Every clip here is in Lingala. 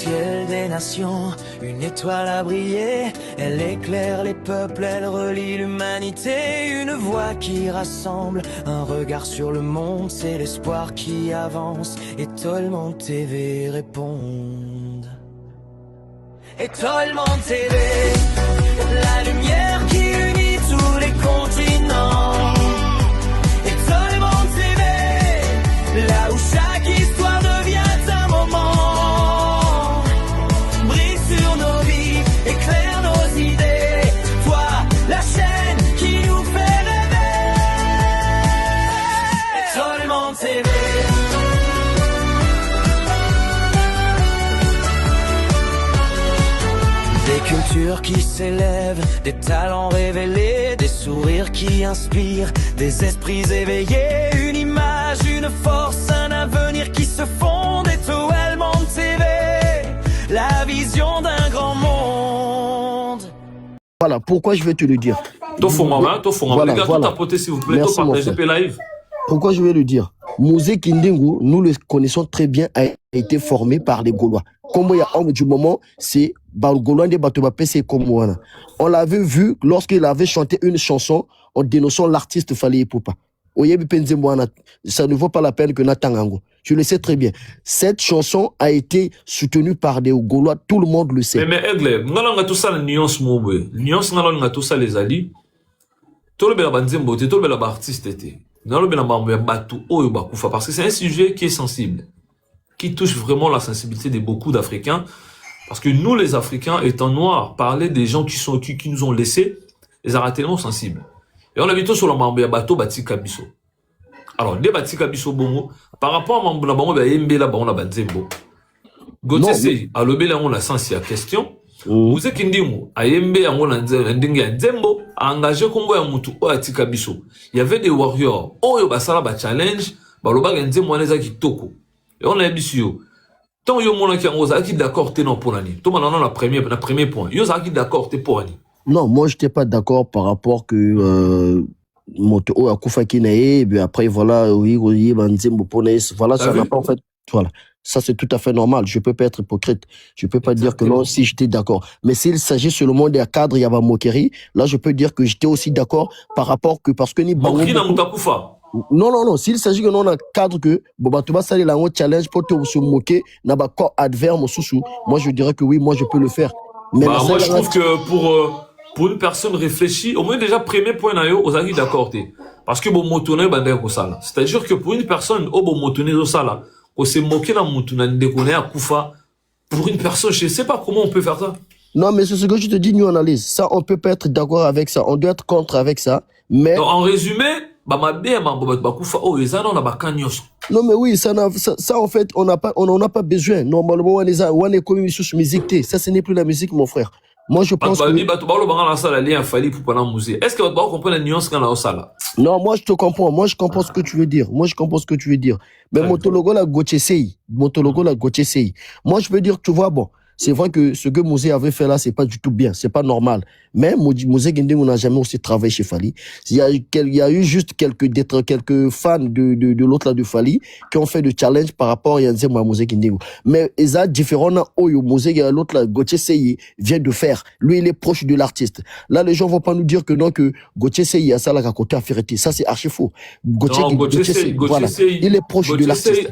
ciel des nations, une étoile a brillé, elle éclaire les peuples, elle relie l'humanité, une voix qui rassemble, un regard sur le monde, c'est l'espoir qui avance, et Tolman TV répondent. Et Tolman TV, la lumière qui unit tous les continents. Et Tolman TV, là où chaque histoire devient un moment. Brille sur nos vies, éclaire nos idées. Toi, la chaîne qui nous fait rêver. Et Tolman TV. Des cultures qui s'élèvent, des talents révélés, des sourires qui inspirent, des esprits éveillés, une image, une force, un avenir qui se fonde. Et Tolman TV, la vision d'un grand monde. Voilà, pourquoi je vais te le dire. Voilà, les gars, voilà. tout tapoter s'il vous plaît, Merci, tout mon partager frère. live. Pourquoi je vais le dire? Mosé Kindingu, nous le connaissons très bien, a été formé par les Gaulois. Comme il y a homme du moment, c'est Gaulois de Batobapé, c'est comme moi. On l'avait vu lorsqu'il avait chanté une chanson en dénonçant l'artiste Fally Ipupa. Ça ne vaut pas la peine que Natangango. Je le sais très bien. Cette chanson a été soutenue par des Gaulois, tout le monde le sait. Mais Aigle, nous avons tout ça la nuance mobile. Nuance, nous avons tout ça les alliés. Tout le monde a tout le monde artiste. Nous avons parce que c'est un sujet qui est sensible, qui touche vraiment la sensibilité de beaucoup d'Africains. Parce que nous, les Africains, étant noirs, parler des gens qui nous ont laissés, les a tellement sensibles. Et on habite sur la Mambia bateau bati kabiso. Alors, des bati kabiso bongo, par rapport à Mambia bongo, bah, yembe la bongo, la banzembo. Gotese, à l'obéla, on a sens, il y a question. Vous êtes kindimu, à yembe, on a nzembo, à engager Congo ya mutu, o ati kabiso. Il y avait des warriors, oh, yo basala ba challenge, ba loba nzembo, neza ki toko. Et on a bisio. Tant yo mona ki angoza, qui d'accord, t'es non pour l'année. Tout le monde a le premier point. Yo, qui d'accord, t'es pour l'année. Non, moi, je n'étais pas d'accord par rapport que Moto a Koufa Kinae, et puis après, voilà, oui, voilà, ça n'a pas en fait. Voilà. Ça, c'est tout à fait normal. Je ne peux pas être hypocrite. Je ne peux pas dire que non, si j'étais d'accord. Mais s'il s'agit seulement d'un cadre, il y a moquerie, là, je peux dire que j'étais aussi d'accord par rapport que, parce que ni Moquerie dans Moutakufa. Non. S'il s'agit que non, un cadre que, tu vas salir la challenge pour te se moquer, n'a pas corps adverse, moi, je dirais que oui, moi, je peux le faire. Mais bah, moi, je trouve que pour une personne réfléchie, au moins déjà, premier point, aux avis d'accord, parce que bon, motoné, c'est-à-dire que pour une personne, bon, motoné, on s'est moqué dans motoné, à Koufa, pour une personne, je ne sais pas comment on peut faire ça. Non, mais c'est ce que je te dis, nous analyse. Ça, on peut pas être d'accord avec ça. On doit être contre avec ça. Mais. Donc, en résumé, non, mais oui, ça, en fait, on n'en a pas besoin. Normalement, on est comme une musique. Ça, ce n'est plus la musique, mon frère. Moi, je pense que... Est-ce que vous comprenez la nuance dans la salle? Non, moi, je te comprends. Moi, je comprends ce que tu veux dire. Mais mon logo, la Gotchesei. Moi, je veux dire que tu vois, bon, c'est vrai que ce que Mosé avait fait là, c'est pas du tout bien. C'est pas normal. Mais Mosé Guindé, on n'a jamais aussi travaillé chez Fally. Il y a eu juste quelques fans de l'autre là de Fally qui ont fait de challenge par rapport à Mosé Guindé. Mais ils ont différent Oyo Mosé, l'autre là, Gauthier Sey vient de faire. Lui, il est proche de l'artiste. Là, les gens vont pas nous dire que non, que Gauthier Sey a ça là à côté à Ferretti. Ça, c'est archi faux. Gauthier Sey, voilà. Il est proche de l'artiste.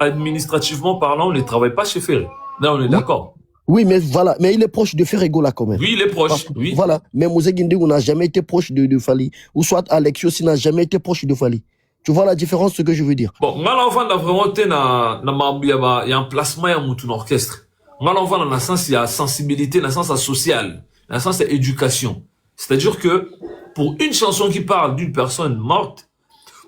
Administrativement parlant, on ne travaille pas chez Ferré. Là, on est d'accord. Oui, mais voilà. Mais il est proche de Ferrego là quand même. Oui, il est proche. Oui. Voilà. Mais Mosé Guindé, on n'a jamais été proche de Fally. Ou soit Alexio, n'a jamais été proche de Fally. Tu vois la différence, ce que je veux dire. Bon, mal on va vraiment il y a un placement, il y a un orchestre. Mal on va dans le sens, il y a sensibilité, dans le sens social, dans le sens éducation. C'est-à-dire que pour une chanson qui parle d'une personne morte,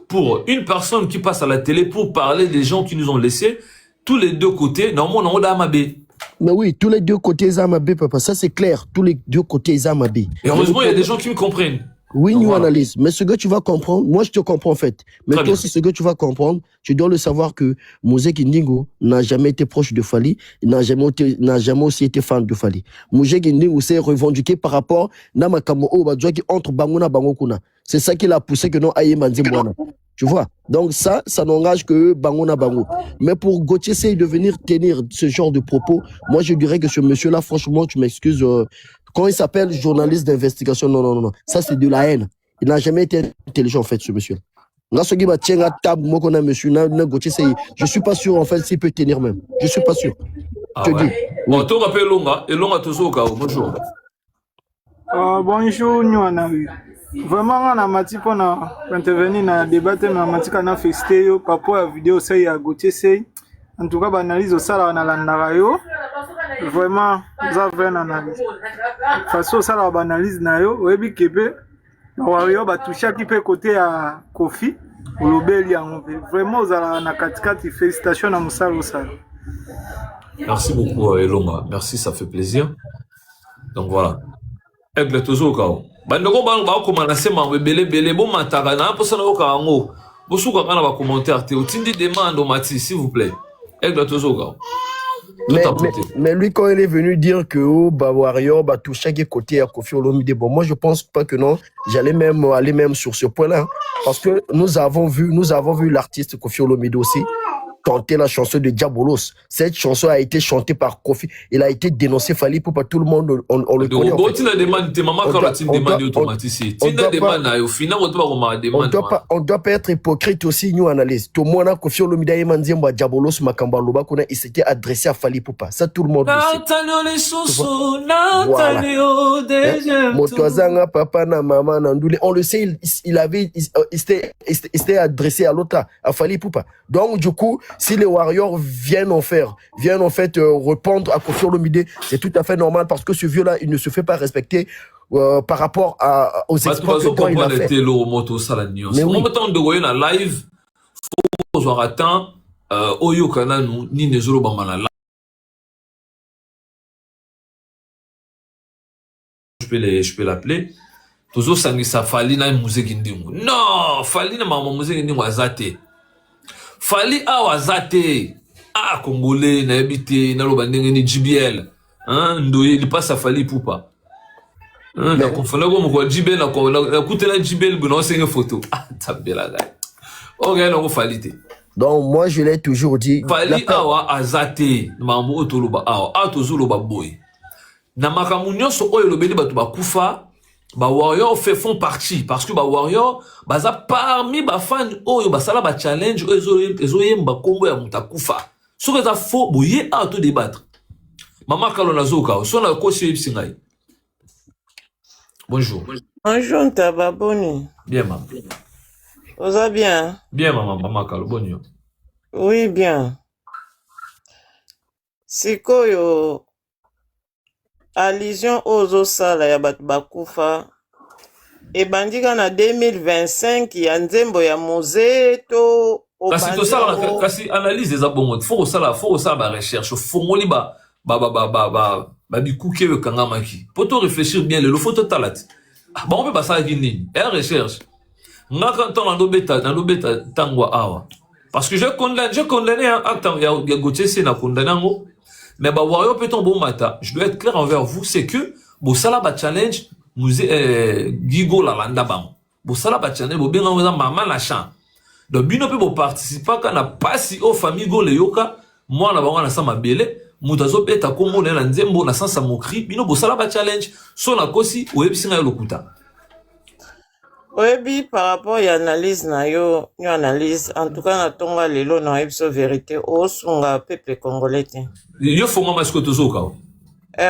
pour une personne qui passe à la télé pour parler des gens qui nous ont laissés, tous les deux côtés, normalement, on a Amabé. Mais oui, tous les deux côtés, Amabé, papa. Ça, c'est clair. Tous les deux côtés, Amabé. Et heureusement, il y a des gens qui me comprennent. Oui, nous analyse. Mais ce que tu vas comprendre, moi, je te comprends, en fait. Mais toi aussi, ce que tu vas comprendre, tu dois le savoir que Mosé Kindingo n'a jamais été proche de Fally. Il n'a jamais aussi été fan de Fally. Mosé Kindingo s'est revendiqué par rapport à qui entre Banguna Bangokuna. C'est ça qui l'a poussé que non, Aye Manzimwana. Tu vois? Donc ça n'engage que eux, bango na bango. Mais pour Gauthier Sey de venir tenir ce genre de propos, moi je dirais que ce monsieur-là, franchement, tu m'excuses, quand il s'appelle journaliste d'investigation, non. Ça c'est de la haine. Il n'a jamais été intelligent en fait, ce monsieur. Je suis pas sûr en fait s'il peut tenir même. Je suis pas sûr. Ah Je te ouais. dis. Bon, tu rappelles Longa, et Longa toujours au bonjour. Bonjour, Nyanawi. Vraiment, on a mati pour intervenir dans le débat, on a mati qu'on a festé, par rapport à la vidéo, ça y a Gauthier Sey. En tout cas, l'analyse au salaire, on a l'analyse. Vraiment, vous avez une analyse. De toute façon, ça, l'analyse, vous avez vu Wario va toucher qui peut côté à Kofi ou l'obéli en vraiment vous avez na katikati félicitations à Moussa Lossal. Merci beaucoup Elonga, merci, ça fait plaisir. Donc voilà. Aigle toujours kao. Bandoko ba ko manase ma belé bon mataka na pour ça na ka ngo. Bosuka kana ba commentaire te otindi demande Mati s'il vous plaît. Aigle toujours kao. Mais lui, quand il est venu dire que Warrior va toucher quel côté à Kofi Olomide, bon, moi je pense pas que non. J'allais même aller même sur ce point-là, parce que nous avons vu l'artiste Kofi Olomide aussi chanter la chanson de Diabolos. Cette chanson a été chantée par Kofi. Il a été dénoncé, fallait pour pas tout le monde, on le connaît. On doit pas être hypocrite aussi, nous analyse. Tout le monde a Kofi Olomide et Manziemba Diabolos Makamba Loba qu'on a, il s'était adressé à Fali Poupa. Ça tout le monde le sait. Motoazanga, papa, na maman, nandoule. On le sait, il s'était adressé à l'autre, à Fali Poupa. Donc du coup, si les Warriors viennent en fait répondre à Kofi Olomide, c'est tout à fait normal parce que ce vieux-là, il ne se fait pas respecter par rapport aux exploits que toi, il a fait. Mais oui. Live, je peux l'appeler. Toujours sangisa Fali na musique ndingo. Non, Fali na mama musique ndingo azate. Fali awazate. Ah, Congolais, na habité, na lobandenge ni JBL. Hein, ndoye, il passe à Fali Poupa. Hein, na confondre comme quoi JBL, na coûté la JBL, bon, c'est une photo. Ah, tapé la gars. Ok, non, Fali te. Donc, moi, je l'ai toujours dit. Fali awa azate. Maman otoloba awa. Ah, tozoloba boy. Na makamunyo so oyo lobeli batu bakufa. Ba Warrior font partie parce que ba Warrior baza parmi ba fan oyo basala ba challenge ezoyemba kombo ya mutakufa so que ça faux boye à te débattre. Maman Kalona Zoka so na ko chez Singai. Bonjour. Bonjour Tababoni. Bien maman. Vous allez bien? Bien maman Kalo bonjour. Oui bien. Sikoyo allusion aux sala ya batu bakufa ebandika na 2025 ya nzembo ya musée to kasi to sala kasi analyse des abongo faut sala ba recherche fongoli ba bikuke le kangamaki pour to réfléchir bien le faut totalat ba on peut pas ça nini et recherche ngaka tant na lobeta tangwa awa parce que je condamné un acte ya Gauthier Sey na condamné ngo. Mais bah Warrior peut tomber au matin. Je dois être clair envers vous, c'est que Bossala ba challenge musée Gigo la landa bam. Bossala ba challenge bo bien en maman la chan. Donc bino peut bo participer quand na pas si au famille go le yoka, moi na bango na sama belé, mutazo pe ta komo na nzembo na sansa mokri, bino Bossala ba challenge so na kosi o ebisinga yo lokuta. Oui, par rapport à l'analyse, analyse, en tout cas, na tonga lelo na ebiso vérité, o sunga peuple congolais. Yo fonga masko tozoka.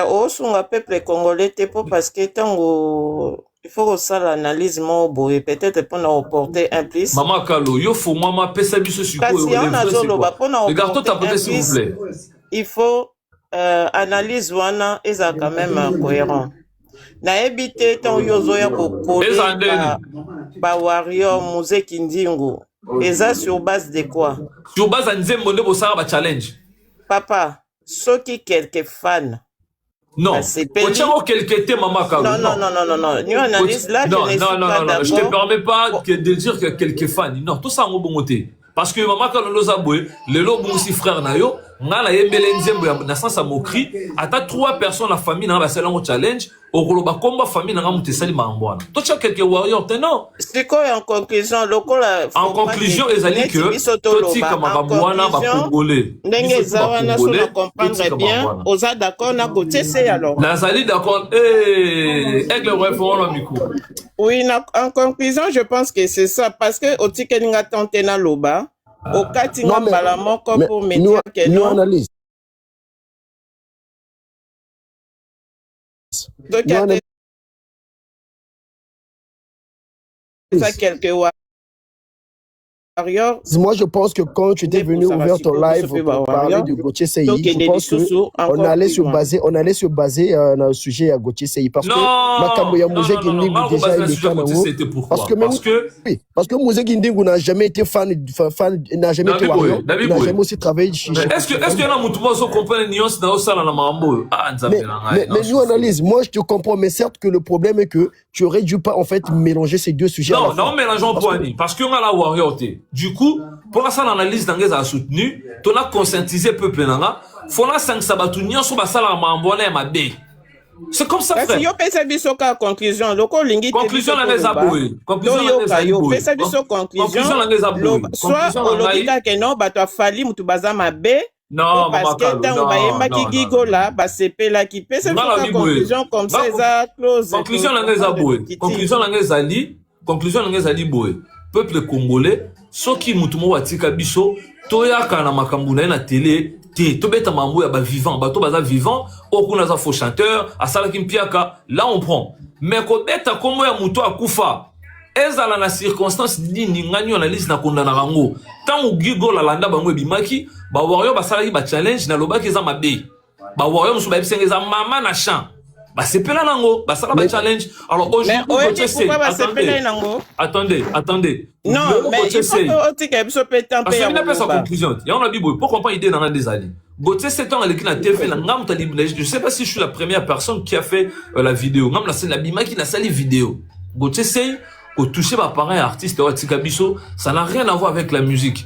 O sunga peuple congolais pour parce que tango il faut que ça l'analyse mo boye peut-être pour nous porter un plus. Maman Kalo, yo fonga ma pesa biso siko. Regarde toi ta s'il vous plaît. Il faut analyse wana eza quand même cohérent. Na ebité tant yozoya ko ba Warrior musée kindingo eza sur base de quoi? Sur base de nzembo nde bosala ba challenge. Papa, ceux qui quelques fans. Non. Au quelques thèmes maman Kalo. Non. Nous analyse là non, je te permets pas de dire que quelques fans. Non, tout ça en bon côté. Parce que maman Kalo Lozaboué, le lobo aussi frère na yo, ngala yembele nzembo ya na sens à moquerie ata 3 personnes la famille na ba salango challenge okoloba komba famille na ngamu tesali mambwana to cha quelques warriors non c'est quoi en conclusion lokola en conclusion ezali que totika makabwana ba congolais ndenge zawana so na comprendre bien oza d'accord na kotese alors nazali d'accord aigle répond le micro oui en conclusion je pense que c'est ça parce que otika ninga tenter na loba au katinga mbala moko pour me dire que non analyse donc ça quelques warriors. Moi, je pense que quand tu étais venu ouvrir ton live pour parler de Gauthier Sey, je pense qu'on allait se baser dans le sujet à Gauthier Sey parce que Makambo ya Mouzé Kindingu déjà il est fan en haut. Parce que Mouzé Kindingu n'a jamais été fan, n'a jamais été warrior, il n'a jamais aussi travaillé chez. Est-ce que y en a qui comprennent les nuances dans ça dans la Mambo? Mais nous analyse. Moi, je te comprends, mais certes que le problème est que tu aurais dû pas en fait mélanger ces deux sujets. Non, mélangeons pas parce que on a la warrior. Du coup, pour la salle analyse d'anglaise a soutenu, tu as conscientisé peuple nanga, faut la 5 sabatuniens sur la salle à mambona et ma bé. C'est comme ça, frère. Si yo pesa biso ka conclusion, loko lingi conclusion la les aboué. Conclusion la les aboué. Pesa biso conclusion la les aboué. Soit olobika que non, ba to fali mutu baza ma bé. Non, parce que tant ba yemba ki gigola, ba sepela ki pesa biso conclusion comme ça ça close. Conclusion la les aboué. Conclusion la les ali, conclusion la les ali boé. Peuple congolais soki mutumo watika biso toyaka na makambo na télé te tobeta mambo ya ba vivant bato baza vivant okuna za faux chanteur asala kimpiaka là on prend mais ko beta kombo ya muto akufa ezala na circonstance nini ngani analyse na kondana rango tant gigo la landa bango bimaki ba warrior basala ki ba challenge na lobaki za mabe ba warrior musu ba bisengeza mama na champ bah c'est pas nango bah ça va challenge alors aujourd'hui attendez non mais il faut que tu aies besoin de temps parce qu'il n'a pas sa conclusion il y en a dit pourquoi pas idée dans la des années Gauthier 7 ans avec la TV la ngam ta je sais pas si je suis la première personne qui a fait la vidéo ngam la scène la bima qui n'a sali vidéo Gauthier c'est au toucher par parents artiste watika biso ça n'a rien à voir avec la musique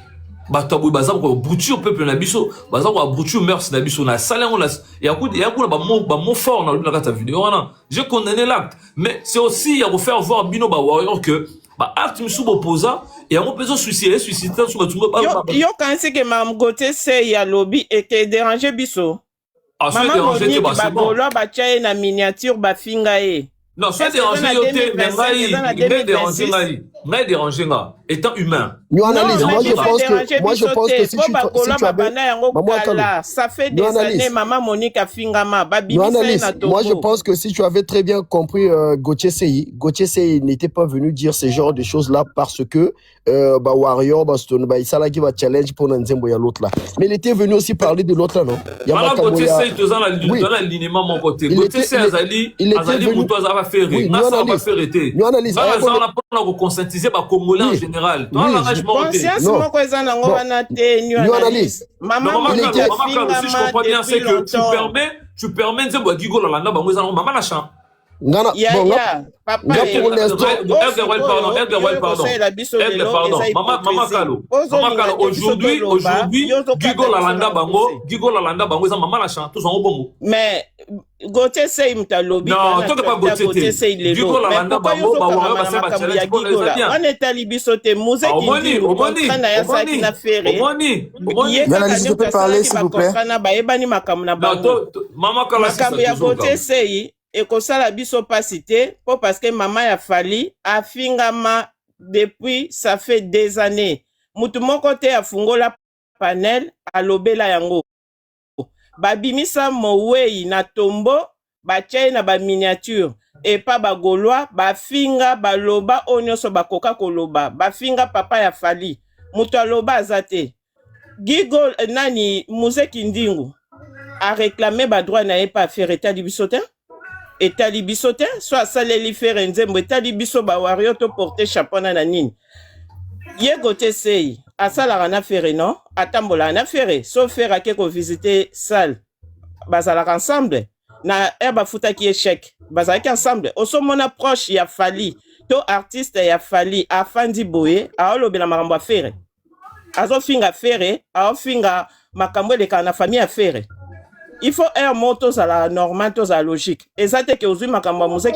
batabou bazam ko bouture peuple na biso bazam ko bouture mœurs na biso na salé on la ya ko ba mot fort na ta vidéo wana j'ai condamné l'acte mais c'est aussi à faire voir bino ba warrior que ba acte musu boposa et on peut se suicider sous batumba yo quand c'est que mam Gauthier Sey ya lobby et que déranger biso maman déranger ba c'est bon ba tchaye na miniature ba fingae. Non, c'est déranger, mais déranger, étant humain. Moi, je pense que si tu avais, ça fait des années, maman Monique a fingama, moi, je pense que si tu avais très bien compris Gauthier Sey n'était pas venu dire ce genre de choses-là parce que Warrior, il s'est qui va challenge pour Nzembo ya l'autre là. Mais il était venu aussi parler de l'autre là, non? Voilà, Gauthier Sey, tu dans l'alignement, mon côté. Gauthier Sey, Azali, oui, nous analyse. On a pas conscientiser les Congolais en général. Conscience, moi, nous analyse. Maman, si je comprends bien, c'est que tu permets de voir Gigo Lalanda, maman la chant. Papa, aujourd'hui, Gigo Lalanda Bango, maman la chant, tous en haut. Mais Gauthier Sey mtalobi non toi pas Gauthier Sey Gigo Lalanda Bango on est alibiso te Mouzé qui na ya saki na fere je peux parler s'il vous plaît ba ebani makambo na bango maman kala makambo ya Gauthier Sey et ko sala biso pas cité parce que maman ya fali a fingama depuis ça fait des années mutu moko te afungola panel alobela yango babimisa mowei na tombo bachaye na ba miniature et pas ba gaulois ba finga baloba onyoso bakoka koloba ba finga papa ya fali mutu aloba azate Gigo nani Mouzé Kindingu a réclamé ba droit na pas faire état libisotin état libisotin soit saleli faire nzembo état libiso ba warrior to porter chapeau na nini ye Gauthier Sey asala na faire non atambola na faire sauf faire ake ko visiter salle bazala ensemble na eba futa ki échec bazala ensemble osomona proche ya fali to artiste ya fali afandi boye aolobela makambo affaire azofinga fere aofinga makambo eleka na famille ya fere. Il faut un mot tous à la normale, tous à la logique. Et ça c'est que aujourd'hui makambo musée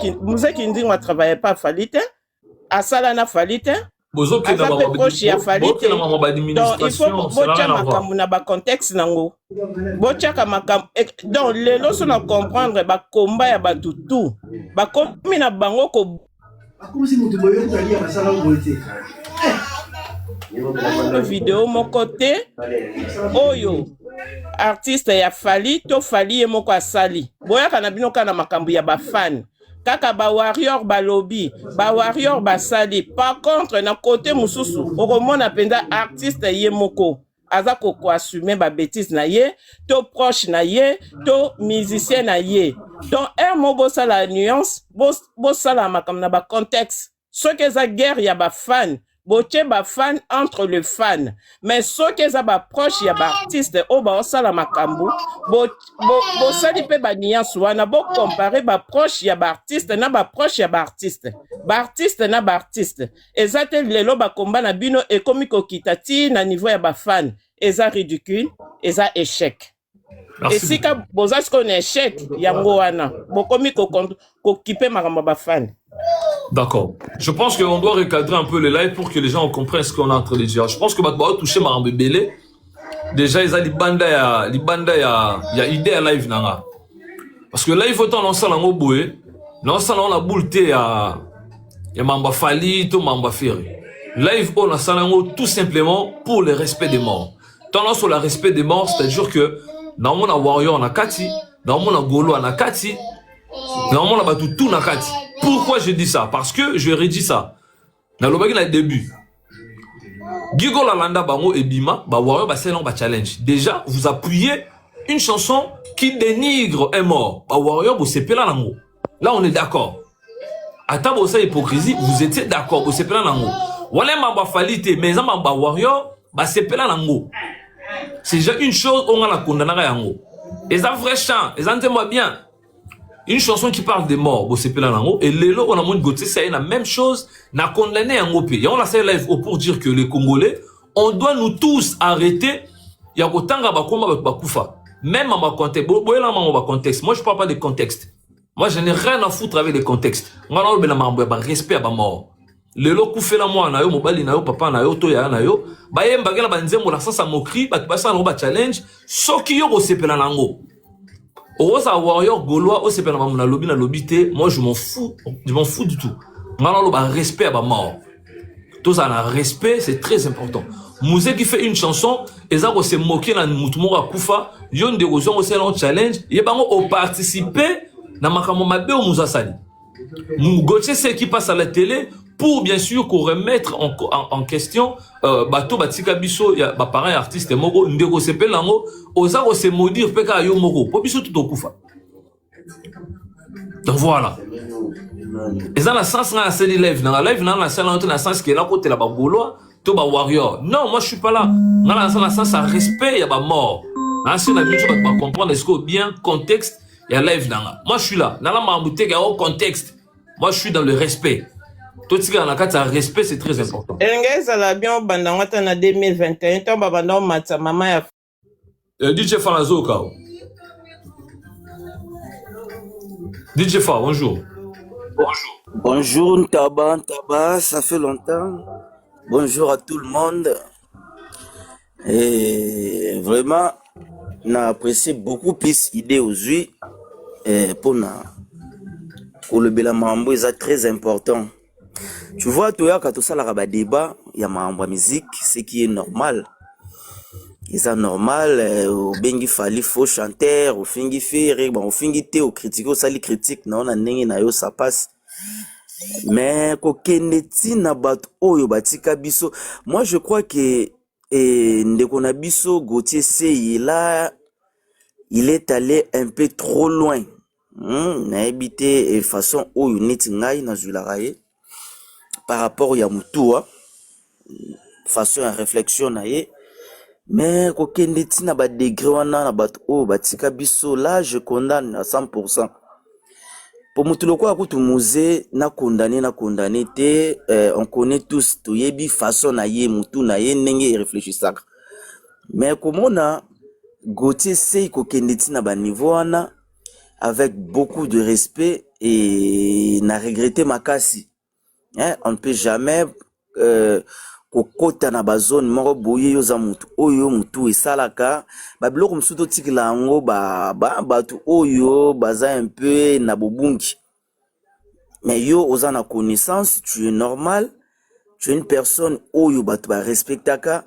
qui dit on travaille pas falite, à sala na falite. Bozo ke na ba proche ya falite. Donc il faut bocha makambo na ba contexte nango. Bocha ka makambo donc les lots on comprendre ba combat ya ba tutu. Ba komi na bango ko comme si nous te voyions aller à la salle où vidéo mon côté oyo artiste ya fali to fali moko asali boya kana bino kana makambo ya ba fan kaka ba warrior ba lobby ba warrior ba sali. Par contre na côté mususu okomona penda artiste ye moko aza ko assumer ba bêtise na ye to proche na ye to musicien na ye. Donc un mot bo ça la nuance bo ça la makambo na ba contexte ce que za guerre ya ba fan. Boche ba fan entre le fan, mais ce que ça ba proche ya ba artiste o ba osala makambo bo sali pe ba nuance wana bo comparer ba proche ya ba artiste na ba proche ya ba artiste na ba artiste ezate lelo ba komba na bino e komi ko kitati na niveau ya ba fan eza ridicule eza échec. Et si ka bozas ko échec yango wana bo komi ko kipe makambo ba fan. D'accord. Je pense qu'on doit recadrer un peu les lives pour que les gens comprennent ce qu'on est en train de dire. Je pense que Batba touché Marambe Belé. Déjà, ils ont les bandes ya idée à live nanga. Parce que live autant lancer lango boé, lancer la boule té ya Mamba Fali to Mamba Ferry. Live on a lango tout simplement pour le respect des morts. Tant sur le respect des morts, c'est-à-dire que dans mon warrior na kati, dans mon golo na kati, dans mon batu tout na kati. Pourquoi je dis ça? Parce que je redis ça. Dans le début, Gigo Lalanda Bango et Bima, Warrior Basselon challenge. Déjà, vous appuyez une chanson qui dénigre un mort. Warrior, vous c'est là l'amour. Là, on est d'accord. À table de hypocrisie, vous étiez d'accord. Vous c'est là l'amour. Voilà ma falité, mais ça ma Warrior, c'est là l'amour. C'est déjà une chose, on a la condamné à l'amour. Et ça vrai chant, et ça entendez-moi bien. Une chanson qui parle des morts, et Lélo, on a moins de Gauthier, c'est la même chose, n'a condamné un pays. Et on a fait live pour dire que les Congolais, on doit nous tous arrêter. Il y a autant de bakoufa. Même en contexte. Moi, je ne parle pas de contexte. Moi, je n'ai rien à foutre avec les contextes. Moi, je n'ai respect à ma mort. Lélo, koufé la moi, na yo, mobali na yo, papa na yo, toya na yo. Bayem bagala banzemo, la sens à moquerie, basa roba challenge, soki yo, sepela nango. Osa warrior gaulois au CPN na lobby té, moi je m'en fous du tout. Malalo ba respect à ba mort. Tout ça na respect, c'est très important. Musée qui fait une chanson, et ça se moquer na mutumo ka kufa, yon de ozon au salon challenge, y bango au participer na makambo mabe au musasali. Gauthier c'est qui passe à la télé pour bien sûr qu'on remettre en question bato batika biso ya ba parents artistes moko ndeko sepel lango oza ko se maudire peka yo moko po biso tout okufa. Donc voilà. Et ça na sens na la live na la salle na sens que là côté la ba gaulois to ba warrior. Non, moi je suis pas là. Na la sens à respect ya ba mort. Ainsi na biso ba comprendre est-ce que bien contexte ya live na. Moi je suis là. Na la mambouté ga au contexte. Moi je suis dans le respect. Tout ce qui est en la respect, c'est très important. Engeza la bien bandangata na 2021, to babanda matsa mama ya DJ Falazo Kao. DJ Fa, bonjour. Bonjour Ntaba, ça fait longtemps. Bonjour à tout le monde. Et vraiment, on a apprécié beaucoup plus l'idée aujourd'hui pour le Belamambo, c'est très important. Tu vois, quand tout ça, la débat, il y a ma musique, ce qui est normal. C'est normal, au bengi fali faux chanteur, au fingi faire, bon, au fingi té, au critique, au sali critique, non, on a n'engue na yo, ça passe. Mais, kokeneti na bat oyo batika biso, moi je crois que, ndeko na biso, Gauthier Sey, là, il est allé un peu trop loin. Na habité façon oyo neti ngai na zularaye. Par rapport à Moutoua, façon à réflexion naie, mais kokendeti na ba degré wana na bat o batika biso là je condamne à 100%. Pour Moutuloko akutu musée na condamné te on connaît tous to yebi façon na ye mutu na ye ndenge réfléchissaka. Mais comme on a Gauthier Sey ko kendeti na ba niveau wana avec beaucoup de respect et n'a regretté makasi. Hein, on ne peut jamais kokota na ba zone moko boye yo za mutu oyo mutu esalaka ba biloko msuto tikila yango ba batu oyo baza un peu na bobungi. Mais yo oza na connaissance, tu es normal, tu es une personne oyo batu ba respectaka,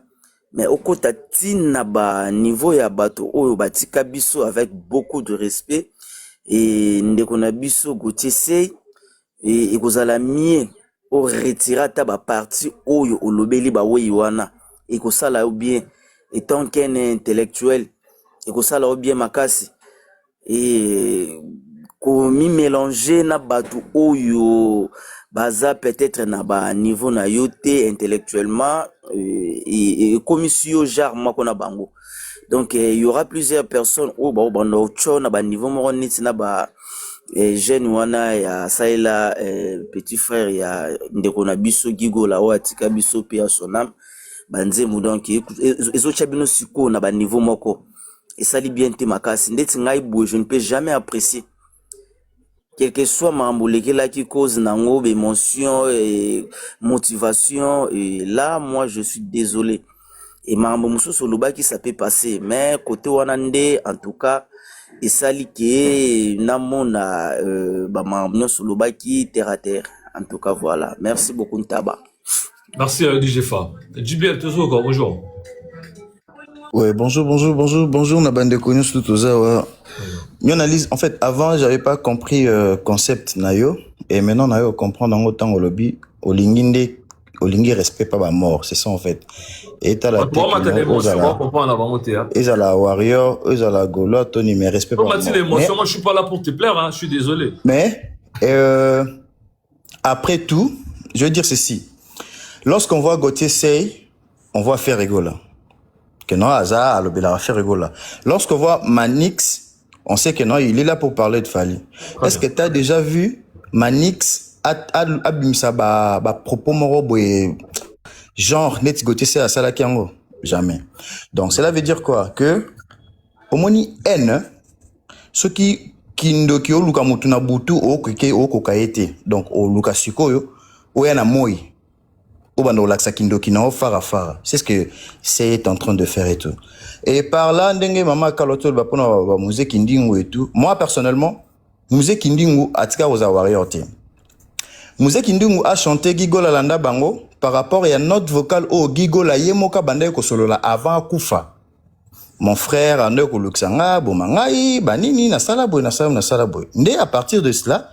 mais okota tina ba niveau ya batu oyo batika biso avec beaucoup de respect et ndeko na biso Gauthier Sey et kozala mie o retira ta ba parti oyo olobeli ba weyi wana et kosala yo bien étant qu'un intellectuel et kosala yo bien makasi et komi mélanger na batu oyo baza peut-être na ba niveau na yote intellectuellement et comme si yo genre moko na bango. Donc il y aura plusieurs personnes au ba bando na ba niveau moko niti na ba jeune wana ya saila petit frère ya ndeko na biso Gigo la o atika biso pe sonam banzemu donc ezo chabino siko na ba niveau moko et ça li bien te makasi ndeti ngai bo je ne peux jamais apprécier quel que soit mamboleke là qui cause nango émotion et motivation et là moi je suis désolé et mambo mususu loba qui ça peut passer mais côté wanande en tout cas et sali ke namona ba mambo loba qui terre à terre en tout cas voilà merci beaucoup Ntaba. Merci DJFA. JBL Tozo, bonjour. Ouais, bonjour, na bande de connus tout ça, ouais. Une analyse, en fait, avant, j'avais pas compris concept nayo, et maintenant, nayo comprendre en autant au lobby, au lingi respect pas ma mort, c'est ça, en fait. Et t'as la et la warrior, et la golo, Tony, mais respect pas ma mort. Moi, je suis pas là pour te plaire, hein, je suis désolé. Mais, après tout, je veux dire ceci. Lorsqu'on voit Gauthier Sey, on voit faire rigoler. Que non, Aza, il va faire rigoler. Lorsqu'on voit Manix, on sait que non, il est là pour parler de Fali. Est-ce que tu as déjà vu Manix abimsa ba propos moro genre net Gauthier Sey à Salakiango? Jamais. Donc cela veut dire quoi? Que au moni N, ceux qui ndoki o luka mutuna butu o keke o kokaete. Donc o luka sikoyo o yana moi. C'est ce que c'est en train de faire et tout. Et par là, maman Kalotol va prendre musée Kindingu et tout. Moi, personnellement, musée Kindingu a tika aux warrior team. Musée Kindingu a chanté Gigola Landa Bango par rapport à notre vocal au Gigola Yemoka Bande Kosolola avant Kufa. Mon frère, Ande Koluksanga, Bomangai, Banini, Nasalaboy, Nasalaboy. Ndé à partir de cela,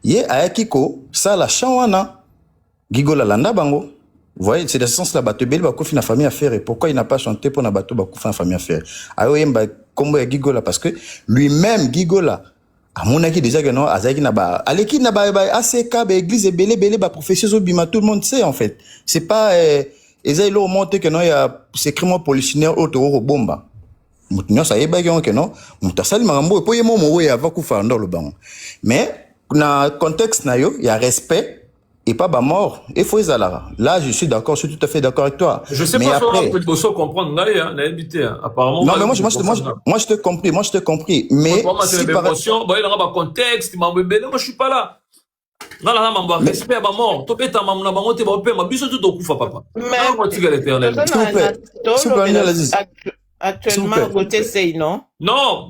yé Ayakiko, ça la chanwana, Gigola Landa Bango. Vous voyez, c'est dans ce sens-là, Batebel va confier la famille à faire. Et pourquoi il n'a pas chanté pour Nabato va confier la famille à faire? Alors, il y a combo avec Gigola parce que lui-même, Gigola, à mon avis, déjà que non, Azaki Naba, Aleki Naba, ACK, église et belé, professeur Zobima, tout le monde sait, en fait. C'est pas, Ezaï l'eau monté que non, il y a, c'est crime policier, auto, bomba. Moutinho, ça y est, que non, Moutasali Marambo, et puis il y a mon mot, il y a Vakoufa, dans le banc. Mais, dans le contexte, il y a respect. Et pas bah mort, il faut les alara. Là, je suis d'accord, je suis tout à fait d'accord avec toi. Je sais mais pas si on peut comprendre, apparemment. Non, mais moi, je te compris, mais si par émotion, il y a un contexte, moi, je suis pas là. Non, respect à ma mort. Tu peux t'en maman, tu vas payer ma bise tout au coup, papa. Mais, actuellement, Gauthier Sey, non? Non,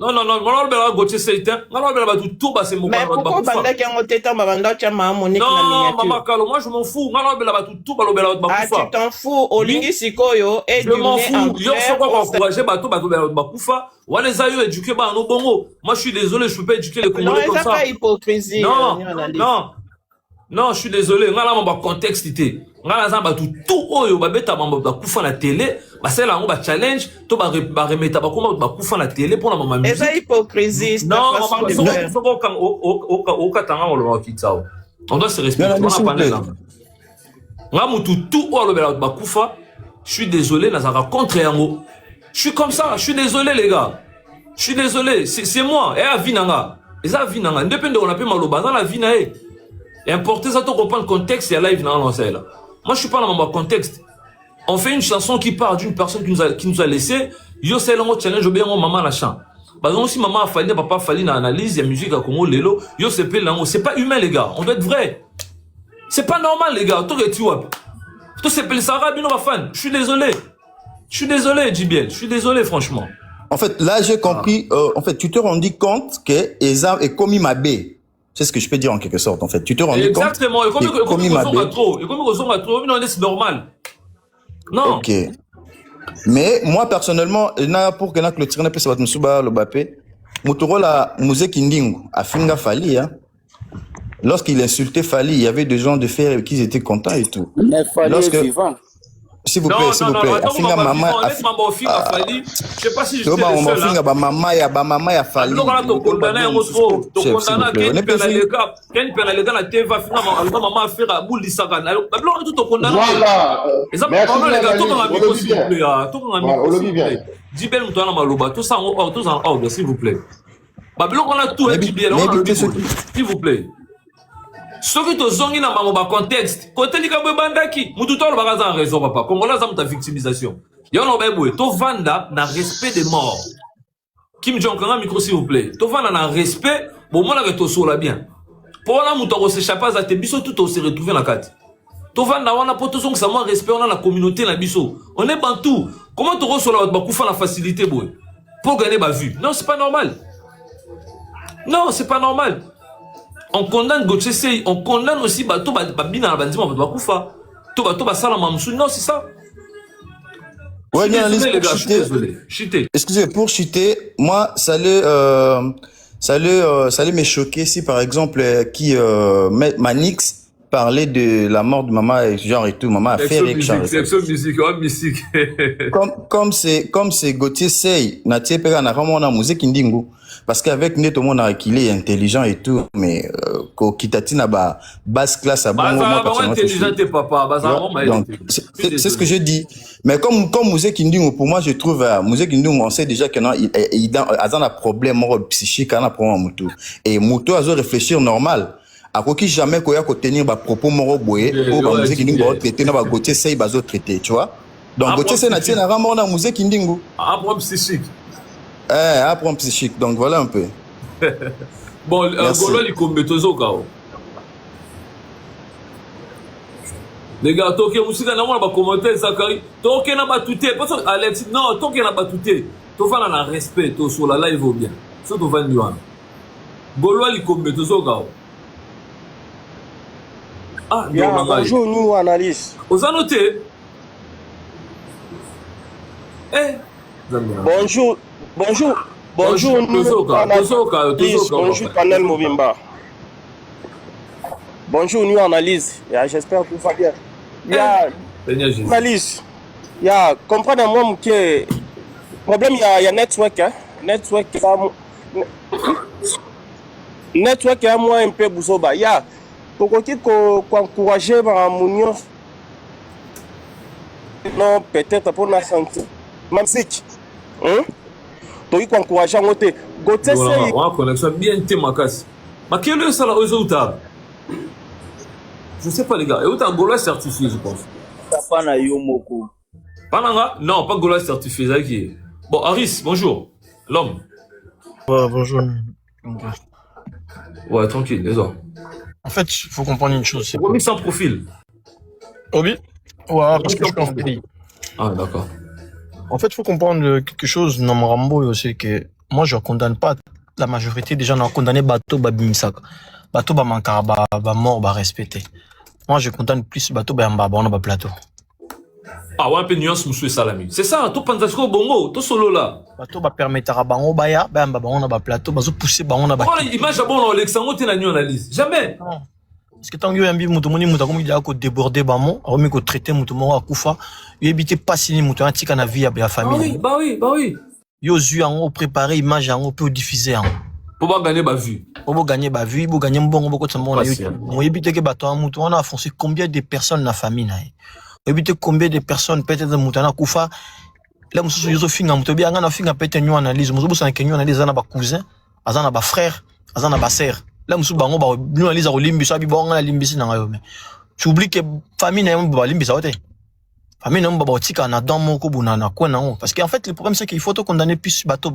Gauthier Sey, tout bas, c'est mon mais pourquoi banda qui ont été en banda qui a Monique na miniature? Non, maman Kalo, moi je m'en fous. Tout bas, ah, tu t'en fous. Olingi Sikoyo et du m'en fous. Yo, c'est quoi encourager bateau, Bakoufa? Ou les aïeux éduqués, bah, no bongo. Moi, je suis désolé, je peux pas éduquer les Congolais comme ça. Non, c'est pas hypocrisie. Non, je suis désolé. On a là, mon contexte, on a là, tout, oh, bah, bêta, bah, Koufa la télé. Bah, c'est là, on va challenge, tu vas remettre, bah, comment, bah, Koufa la télé pour la maman musique. C'est hypocrisie. Non, on doit se respecter. On a parlé là. On a tout, oh, bah, Koufa. Je suis désolé, Nazara contre Yango. Je suis comme ça, je suis désolé, les gars. Je suis désolé, c'est moi. Et à Vinanga. Et ça, vie, n'a dépend on appelle maloba, dans la vie, n'a importé ça, tu comprends le contexte, et live, n'a lancé là. Moi, je suis pas dans mon contexte. On fait une chanson qui part d'une personne qui nous a laissé. Yo, c'est l'ango challenge, au bien, maman la chant. Par exemple, si maman a fallu, papa a fallu dans l'analyse, il y a musique à Congo, Lelo, yo, c'est pas l'ango. C'est pas humain, les gars. On doit être vrai. C'est pas normal, les gars. Toi, tu vois. Toi, c'est le Sarah, bino, ma fan. Je suis désolé. Je suis désolé, Djibiel. Je suis désolé, franchement. En fait, là, j'ai compris, en fait, tu te rendis compte que Eza est commis ma B. C'est ce que je peux dire en quelque sorte, en fait. Tu te rendis compte. Exactement. Et comme on a trop. Et comme on a trop, c'est normal. Non. Ok. Mais moi, personnellement, pour que le tiré peut se battre le Bappé, Moutoro la Mouzé Kindingu, a Finga Fali, hein. Lorsqu'il insultait Fali, il y avait des gens de fer qui étaient contents et tout. Mais Fali est vivant. S'il vous plaît, s'il vous plaît. Afinga maman. Je sais pas si je suis seul. Maman ya Fali. Non, là, tu condamnes un autre. Tu condamnes quelqu'un qui la TV, maman a fait un boule de sagan. Alors, tu te condamnes. Voilà. Merci les gars, tout un micro s'il vous plaît. Tout un micro s'il vous plaît. Dibel Moutoana Maloba, tout ça en ordre, s'il vous plaît. Babylon, on a tout, s'il vous plaît. Ce qui te zongi na maman contexte, côté ni kabwe bandaki, mututo le bagaza en raison papa. Congolais ça ta victimisation. Yo no bebwe, to vanda na respect des morts. Kim Jong un micro s'il vous plaît. To vanda na respect, bon moi la to so la bien. Pour la muto s'échapper à te biso tout se retrouver la carte. To vanda wana poto zongi ça moi respect on a la communauté la biso. On est bantou. Comment tu reçois la bakufa la facilité boy pour gagner ma vue. Non, c'est pas normal. Non, c'est pas normal. On condamne Gauthier, on condamne aussi Bato Babina Bandima Bakoufa. Toba Salama Moussou. Non, c'est ça. Ouais, bien, les gars, je suis désolé. Chiter. Excusez, pour chiter, moi, ça allait me choquer si, par exemple, Manix parlait de la mort de maman, genre et tout, maman a fait avec Charles. Musique. Comme c'est Gauthier Sey, Natie Pega na vraiment na musique indingu. Parce qu'avec Net, tout le monde a qu'il est intelligent et tout, mais Kitati n'a pas basse classe à bon moment. Intelligent, t'es papa. C'est ce que je dis. Mais comme Mouzé Kindingu, pour moi, je trouve, Mouzé Kindingu, on sait déjà qu'il a un problème psychique, un problème Moutou. Et Moutou a réfléchir normal. À quoi qui jamais qu'on y a tenir des propos moraux boyés, ou Mouzé Kindingu va traiter, n'a pas Gauthier Sey, va traiter, tu vois. Donc, Gauthier Sey n'a pas vraiment Mouzé Kindingu. Un problème psychique. Un problème psychique, donc voilà un peu. Bon, Golo, il commet toujours au cas. Les gars, tant que vous avez un commentaire, Zachary, tant que vous avez battuté, Alex, non, tant que vous avez battuté, tu vas dans le respect, tu sur la live, bien. Ça, tu vas nous. Golo, il commet toujours au cas. Ah, bonjour, nous, analyse. Vous avez noté? Bonjour. Bonjour, Panel Mobimba. Bonjour, nous analyse. J'espère que tout va bien. Analyse. Comprenez-moi que le problème, il y a network. Network est moi un peu bousoba. Il y a encourager ma mounion. Non, peut-être pour la santé. Mamsik. Tu as encouragé à côté. Gauthier Sey. On a connexion bien Temakasi. Mais quel est ça là aux autres? Je sais pas les gars. Et autant Gaulois certifié, je pense. Pas na Yomoko. Pananga? Non, pas Gaulois certifié. Ça qui est. Bon, Aris, bonjour. L'homme. Ouais, bonjour. Ouais, tranquille, désolé. En fait, il faut comprendre une chose. C'est remis sans profil. Obi? Ouais, parce que je suis en pays. Ah, d'accord. En fait, il faut comprendre quelque chose dans mon Rambo aussi, que moi, je ne condamne pas la majorité des gens. On a condamné Bato Babimisak. Bato Bamankara, mort, respecté. Moi, je condamne plus Bato Bamba, on a plateau. Ah, ouais, un peu nuance, monsieur Salami. C'est ça, tout Pantasco Bongo, tout solo là. Bato permettra Bango Baya, on a plateau, bazo pousser, on a pourquoi l'image à bon, Alexandre, tu n'as ni analyse? Jamais. Non. Parce que tant que yambi mutumoni mutakomi dia ko déborder bamo, aromi ko traiter mutumo akufa, yo éviter pas signer mutu antika na vie ya famille. Bah oui. Yo zu en préparer image en peut diffuser en. Pour pas gagner ba vue. Pour gagner ba vue, pour gagner mbongo boko tsamo na yo. Mo éviter que bato mutu on a foncé combien de personnes na famille na. Éviter combien de personnes peut-être mutu na kufa. Là musu yo finga mutu bien ngana finga peut-être ñu analyse, musu bosa kenyu analyse na ba cousin, azana ba frère. Azana baser. Là musu bango ba nous analyse au limbi so bi bonga na limbi sina ngayo mais. Tu oublies que famille na yamba limbi ça ote. Famille na yamba tika na dans moko buna na ko na parce que en fait le problème c'est qu'il faut te condamner plus bateau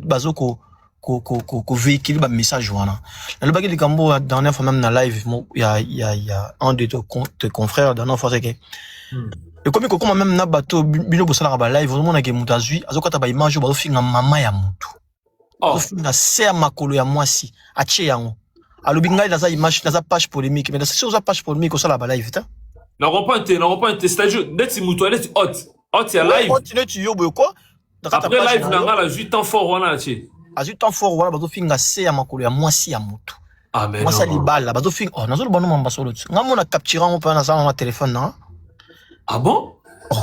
bazo ko véhicule ba message wana. Na le bagay li kambo la dernière fois même na live il y a un de tes confrères dernière fois c'est que et comme comment même na bateau bino bosala ba live vraiment na ke mutazui azokata ba image ba finga mama ya mutu. Oh finga ser makolo ya mwasi atie yango. Alobi ngai na za image na za page polémique mais c'est sur za page polémique osala ba live ta. Na reprend un stage d'être mutu net hot ya live. Hot net yo boy quoi. Après live na la 8 ans fort wana atie. A 8 ans fort wana bazo finga ser makolo ya mwasi ya mutu. Ah mais moi ça libala bazo finga oh nazo bono mamba solo. Ngamo na capturer on peut na ça na téléphone na. Ah bon? Oh.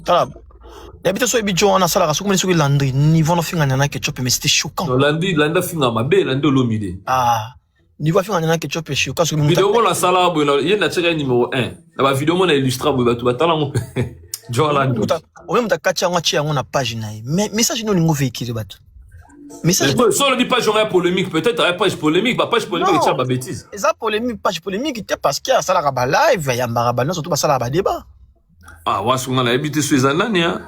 Tala. D'habitude, so ebijo on a ça la rasu comme les landry niveau na finga na ketchup mais c'était choquant. Landa finga mabe landa lomide. Ah. Niveau finga na ketchup et choquant so vidéo mo la sala bo y na tsheka numéro 1. La vidéo mo na illustra bo batu batala mo. Jolan. O même ta katia ngati yango na page na mais message no lingo véhicule batu. Message sur le page aurait polémique peut-être aurait page polémique pas page polémique c'est pas bêtise. Et ça polémique page polémique c'était parce qu'il y a ça la ba live ya marabana surtout pas ça la ba débat. Ah wa sunga na habité sur les années hein.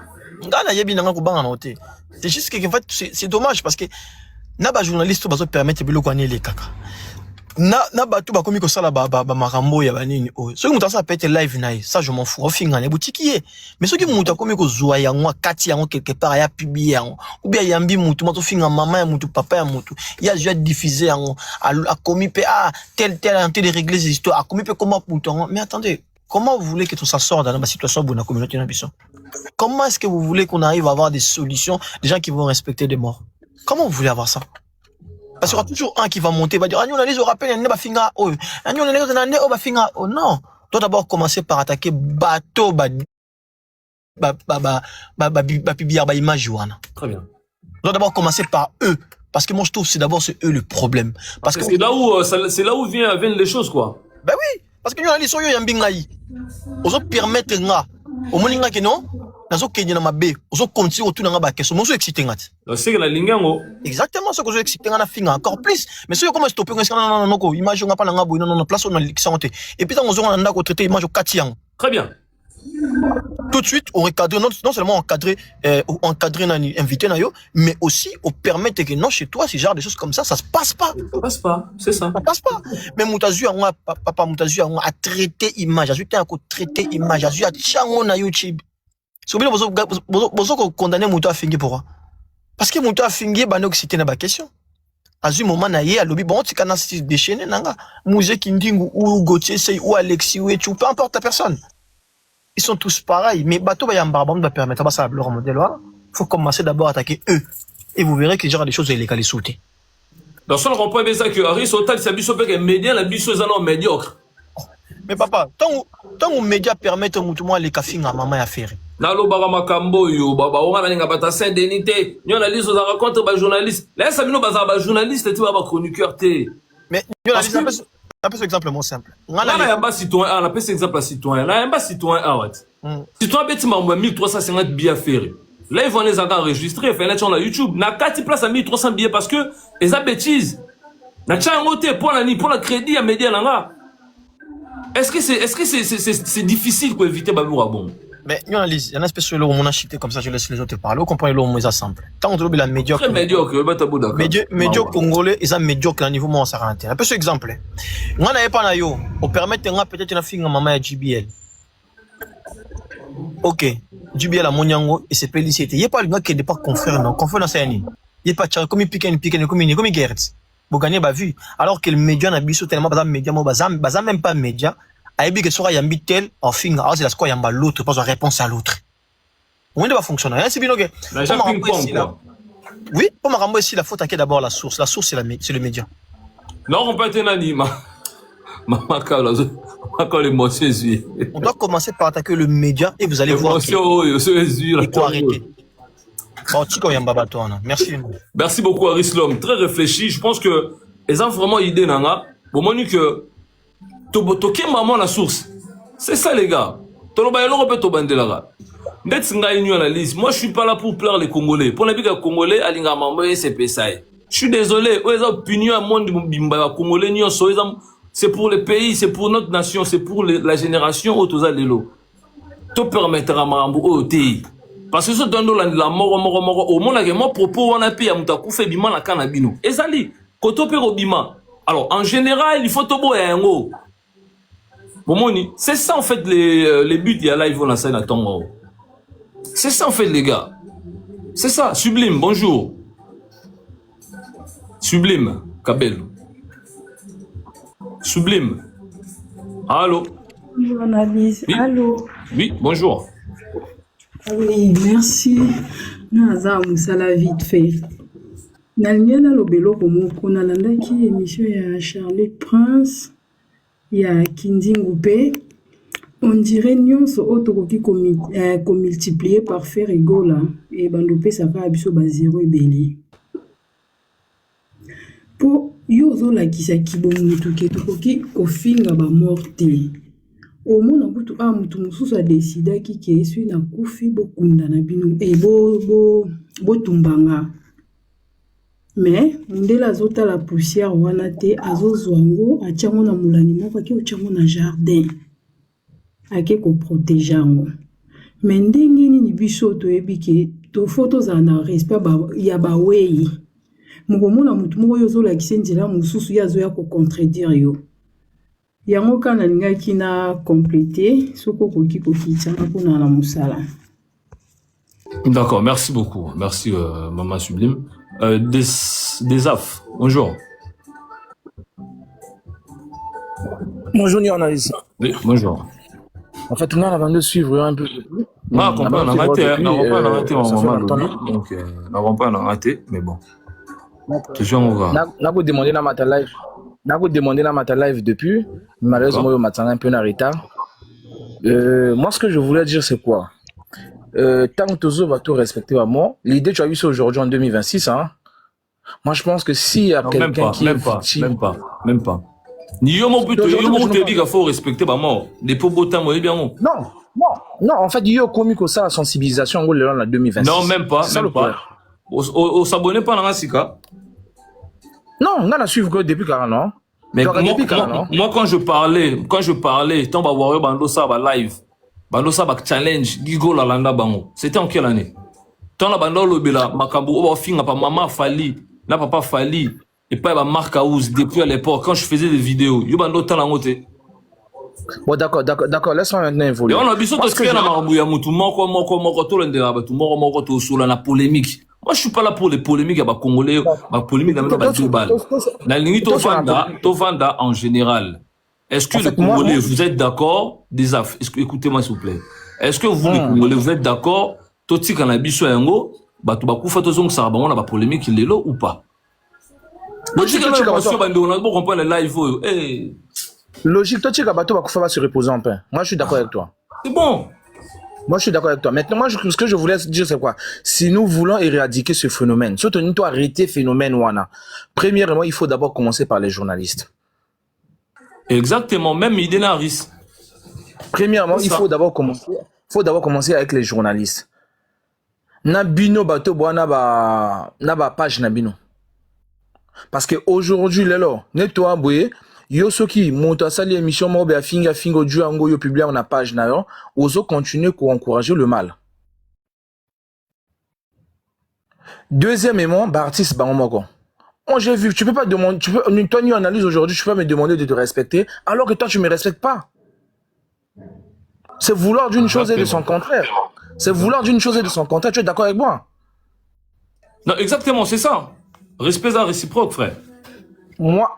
Ngana yebi nanga ko banga noté. C'est juste que en fait c'est dommage parce que na ba journaliste bazo permettre biloko ani les kaka. Na batu ba komi ko sala ba makambo ya banini o. Soki mutu asa pete live na ça je m'en fous. Ofinga ne boutique ye. Mais soki mutu komi ko zoa yango kati yango quelque part ya publier yango. Ou bien yambi mutu mato finga maman ya mutu papa ya mutu. Ya je diffuser yango a komi pe tel en train de régler ces histoires. A komi pe comment mutu. Mais attendez, comment vous voulez que tout ça sorte dans la situation de la communauté na biso? Comment est-ce que vous voulez qu'on arrive à avoir des solutions, des gens qui vont respecter des morts? Comment vous voulez avoir ça? Parce qu'il y aura toujours un qui va monter, va dire, ah, nous, on a les rappels, on a finga, oh, ah, nous, on a les on va finga, oh, non. Doit d'abord commencer par attaquer bateau, image, très bien. Doit d'abord commencer par eux. Parce que moi, je trouve que c'est eux le problème. Parce que c'est là où viennent les choses, quoi. Ben oui. Parce que nous, on a les soyons yambingaï. On se permettre, au moninga que non, nazo kenye na mabe ozo continue autour na ba question mozo excité ngati c'est que la lingango exactement ce que zo excité na finga encore plus mais si comment stopper non ko image nga pa na ngabo non place on a l'excenté et puis dans ozo na ndako traiter image kati yango très bien tout de suite on recadre non seulement encadrer nani invité na yo mais aussi on permettre que non chez toi ce genre de choses comme ça se passe pas c'est ça mais mutazu yango papa mutazu yango a traiter image ajouter encore traiter image azu a chango na YouTube. Si vous voulez condamner Moutou à finir pourquoi? Parce que Moutou a fini, bah, c'était une question. À ce moment, na yé, à l'objet, bon, tu cannes se déchaîner, nanga. Mouzé Kinding ou Gauthier, ou Alexis, ou Etchou, peu importe la personne. Ils sont tous pareils. Mais bateau, bah, yambarbam va permettre, bah, ça, leur modèle, faut commencer d'abord à attaquer eux. Et vous verrez que genre des choses, les sauter. Dans son rond-point, mais ça, que Harry, Sotal, c'est un peu média, la biche, c'est un médiocre. Mais papa, tant que média permettent Moutou, les cafés, à maman à faire. Nalo baba makambo yo baba on va ninga bata Saint-Denis nyo na liso za raconte ba journaliste là ça bino ba journaliste tu ba chroniqueur té mais journaliste un peu exemple mon simple on a pas citoyen on a pas exemple citoyen là pas citoyen what citoyen beti ma 1350 billets faire là ils vont les enregistrer faire là sur YouTube na 4 place à 1300 billets parce que les bêtises na changote pour la crédit à média là est-ce que c'est difficile pour éviter baboura bon. Mais il y a un aspect sur l'eau, on a chité comme ça, je laisse les autres parler. Vous comprenez l'eau, on est simple. Tant que l'eau est médiocre. Très médiocre, médiocre congolais, ils ont médiocre à niveau, moi, ça rend intérêt. Un peu ce exemple. On n'avait pas naïo. On permet peut-être une fille à maman à JBL. Ok. JBL à Monyango, et c'est félicité. Il n'y a pas le gars qui n'est pas confrère, non. Confrère dans sa il n'y a pas de comme il pique, comme il Gertz. Vous gagnez, bah, vu. Alors que le média n'a pas tellement, bah, média, bah, même pas média. Aïbi que sera yambi tel en fin alors c'est la square yamba l'autre pas une réponse à l'autre. On ne va fonctionner hein c'est bien ok. Oui, pour m'arranger ici la faute attaquer d'abord la source c'est le média. Non on peut être un anima. Maman quand les motions on doit commencer par attaquer le média et vous allez voir. Il faut arrêter. Merci beaucoup Aris Lom, très réfléchi, je pense que les gens vraiment idée nanga pour moi que toke maman la source. C'est ça les gars. Moi je suis pas là pour plaire les Congolais. Pour les Congolais, alinga maman c'est pesaï. Je suis désolé. C'est pour le pays, c'est pour notre nation, c'est pour la génération où tous lelo. To permettre à Marambo au TI. Parce que ce dans la mort au monde moi propos on a payé à Moutakou fait bima la canabino. Ezali koto pe robima. Alors en général il faut tobo et un go. Bomoni, c'est ça en fait les buts il y a live on a ça dans ton. C'est ça en fait les gars. C'est ça, Sublime, bonjour. Sublime, Kabel. Sublime. Allô. Bonjour Analyse. Oui. Allô. Oui, bonjour. Oui, merci. Naza Moussala vite fait. Nalmiana Lobelo comme on a landaki émission ya Charlotte Prince, il y a Kindingoupé. On dirait nyonso otokoki multiplier par faire égaux là et bandopé ça va abiso ba zéro et belli. Po yozo la kisa kibomu tokoki kofinga ba morte. Au monde kutu mutu mususu a décidé ki kesu na kufi bokunda na bino e bo tumbanga. Mais ndela zota la poussière wana te azozwango atiango na mulani moko ki otiango na jardin. Ake ko protéger ngo. Mais ndenge nini biso toyebi ke to photos ana respect ya ba wei. Mukomona mutu moko yozo la kisenzela mususu yazo ya ko contredire yo. Yango kana lingaki na compléter soko koki kokitanga pona na musala. D'accord, merci beaucoup. Merci Maman Sublime. Des AF, bonjour. Bonjour, Nion Analyse. Oui, bonjour. En fait, on a de suivre un peu. On a raté, maman. Donc, on pas raté, mais bon. Toujours on va. On a demandé dans ma live. Depuis. Malheureusement, on m'a un peu en retard. Moi, ce que je voulais dire, c'est quoi? Tant que Tozo va tout respecter à moi, l'idée tu as eu ça aujourd'hui en 2026, hein? Moi, je pense que s'il y a quelqu'un qui est victime... Même pas. Niyomo plutôt, Niyomo te dit qu'il faut respecter ma mort. Des pauvres boutins, moi, bien. Non, en fait, il y a commis que ça, la sensibilisation, en 2026. Non, même pas. Au s'abonner pas dans la Sika. Non, on a la suivre depuis 40 ans. Mais moi, quand je parlais, tant Warrior Bando ça va live, Bando ça va challenge, Gigo la landa bango. C'était en quelle année? Tant la Bando lobela, Makambo, Oba Finga, pa maman Fali, là papa Fali, et pas Marc Aouz, depuis à l'époque, quand je faisais des vidéos, yo Bando tant la moté. Bon, d'accord, laisse-moi maintenant évoluer. Et on a besoin de ce qu'il y a dans Marabouya, Moutou, Moko, tout l'endéra, tout sur la polémique. Moi, je suis pas là pour les polémiques, Congolais, polémique dans le bal. La ligne Tovanda en général. Est-ce que les Congolais, vous êtes d'accord? Écoutez-moi, s'il vous plaît. Est-ce que vous, les Congolais, vous êtes d'accord? Toti Kanabiso Yango, Batubakou Fatozong Sarabon, on a polémique, il est là ou pas? Logique, Toti Kabato Bakoufa va se reposer en paix. Moi, je suis d'accord avec toi. C'est bon. Moi, je suis d'accord avec toi. Maintenant, ce que je voulais dire, c'est quoi? Si nous voulons éradiquer ce phénomène, surtout nous arrêter ce phénomène, premièrement, il faut d'abord commencer par les journalistes. Exactement, même Idenaris. Premièrement, il faut d'abord commencer avec les journalistes. Nabino bato boana ba page nabino. Parce que aujourd'hui, lelo, nettoie boye. Yo soki monta sali émission mo be finga du ango yo publier na page na yo ozo continuer pour encourager le mal. Deuxièmement, artiste bangomoko. Moi j'ai vu, tu peux pas demander, toi ni analyse aujourd'hui, tu peux pas me demander de te respecter alors que toi tu me respectes pas. C'est vouloir d'une chose et de son contraire. C'est vouloir d'une chose et de son contraire, tu es d'accord avec moi? Non, exactement, c'est ça. Respect réciproque, frère. Moi,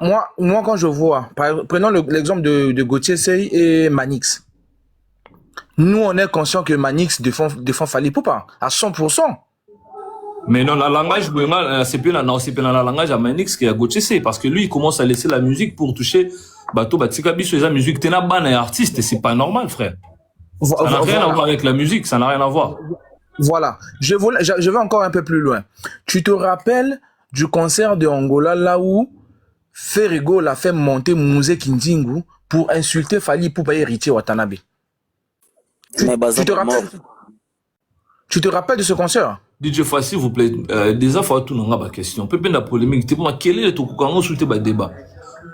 quand je vois, prenons l'exemple de Gauthier Sey et Manix. Nous, on est conscient que Manix défend Fally Ipupa à 100%. Mais non, la langage, c'est plus dans la langage à Manix qui a Gauthier Sey, parce que lui, il commence à laisser la musique pour toucher Bato Batsikabi sur la musique. T'es ban et artiste, c'est pas normal, frère. Ça n'a rien à voir avec la musique, ça n'a rien à voir. Voilà. Je vais encore un peu plus loin. Tu te rappelles du concert de Angola, là où Ferrigo l'a fait monter Mouzé Kindingu pour insulter Fally Ipupa et héritier Watanabe. Tu te rappelles de ce concert? DJ Fa, s'il vous plaît, déjà, il faut tout dans la question. Peut être la polémique. Quel est le débat?